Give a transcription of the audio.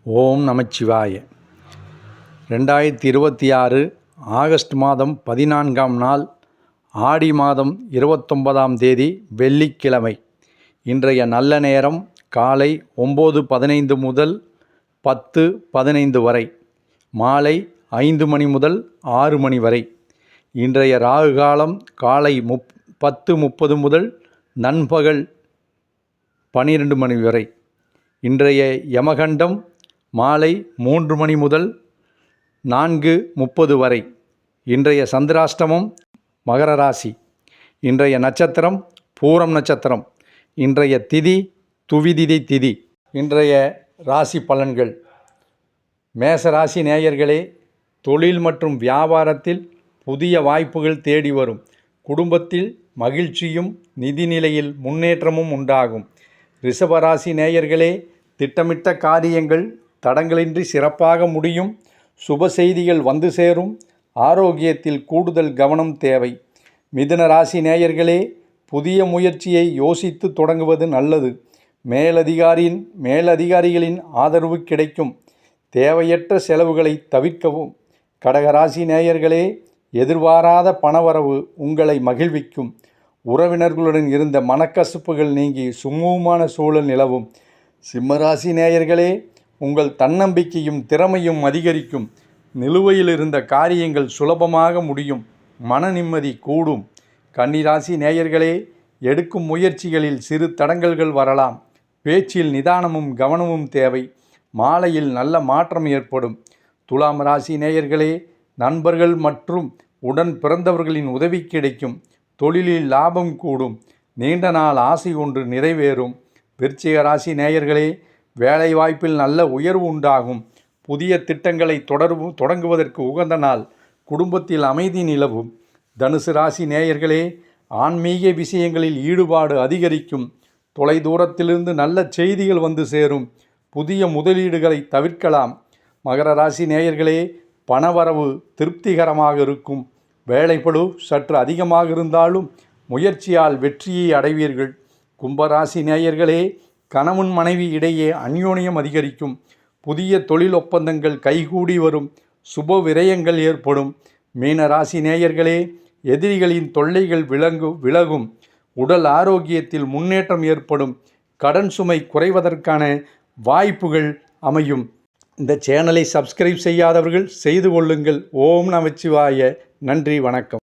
ஓம் நமச்சிவாய. 2026 August மாதம் 14ஆம் நாள், ஆடி மாதம் 29ஆம் தேதி வெள்ளிக்கிழமை. இன்றைய நல்ல நேரம் காலை 9:15 முதல் 10:15 வரை, மாலை 5 மணி முதல் 6 மணி வரை. இன்றைய ராகு காலம் காலை 10:30 முதல் நண்பகல் 12 மணி வரை. இன்றைய யமகண்டம் மாலை 3 மணி முதல் 4:30 வரை. இன்றைய சந்திராஷ்டமம் மகர ராசி. இன்றைய நட்சத்திரம் பூரம் நட்சத்திரம். இன்றைய திதி துவிதிதி திதி. இன்றைய ராசி பலன்கள். மேசராசி நேயர்களே, தொழில் மற்றும் வியாபாரத்தில் புதிய வாய்ப்புகள் தேடி வரும். குடும்பத்தில் மகிழ்ச்சியும் நிதிநிலையில் முன்னேற்றமும் உண்டாகும். ரிஷபராசி நேயர்களே, திட்டமிட்ட காரியங்கள் தடங்களின்றி சிறப்பாக முடியும். சுப செய்திகள் வந்து சேரும். ஆரோக்கியத்தில் கூடுதல் கவனம் தேவை. மிதுன ராசி நேயர்களே, புதிய முயற்சியை யோசித்து தொடங்குவது நல்லது. மேலதிகாரிகளின் ஆதரவு கிடைக்கும். தேவையற்ற செலவுகளை தவிர்க்கவும். கடகராசி நேயர்களே, எதிர்பாராத பணவரவு உங்களை மகிழ்விக்கும். உறவினர்களுடன் இருந்த மனக்கசப்புகள் நீங்கி சுமூகமான சூழல் நிலவும். சிம்மராசி நேயர்களே, உங்கள் தன்னம்பிக்கையும் திறமையும் அதிகரிக்கும். நிலுவையில் இருந்த காரியங்கள் சுலபமாக முடியும். மன நிம்மதி கூடும். கன்னிராசி நேயர்களே, எடுக்கும் முயற்சிகளில் சிறு தடங்கல்கள் வரலாம். பேச்சில் நிதானமும் கவனமும் தேவை. மாலையில் நல்ல மாற்றம் ஏற்படும். துலாம் ராசி நேயர்களே, நண்பர்கள் மற்றும் உடன் பிறந்தவர்களின் உதவி கிடைக்கும். தொழிலில் லாபம் கூடும். நீண்ட நாள் ஆசை ஒன்று நிறைவேறும். விருச்சிக ராசி நேயர்களே, வேலை வாய்ப்பில் நல்ல உயர்வு உண்டாகும். புதிய திட்டங்களை தொடங்குவதற்கு உகந்த நாள். குடும்பத்தில் அமைதி நிலவும். தனுசு ராசி நேயர்களே, ஆன்மீக விஷயங்களில் ஈடுபாடு அதிகரிக்கும். தொலைதூரத்திலிருந்து நல்ல செய்திகள் வந்து சேரும். புதிய முதலீடுகளை தவிர்க்கலாம். மகர ராசி நேயர்களே, பணவரவு திருப்திகரமாக இருக்கும். வேலைப்பளு சற்று அதிகமாக இருந்தாலும் முயற்சியால் வெற்றியை அடைவீர்கள். கும்பராசி நேயர்களே, கணவன் மனைவி இடையே அந்யோன்யம் அதிகரிக்கும். புதிய தொழில் ஒப்பந்தங்கள் கைகூடி வரும். சுப விரயங்கள் ஏற்படும். மீன ராசி நேயர்களே, எதிரிகளின் தொல்லைகள் விலகும். உடல் ஆரோக்கியத்தில் முன்னேற்றம் ஏற்படும். கடன் சுமை குறைவதற்கான வாய்ப்புகள் அமையும். இந்த சேனலை சப்ஸ்கிரைப் செய்யாதவர்கள் செய்து கொள்ளுங்கள். ஓம் நமச்சிவாய. நன்றி, வணக்கம்.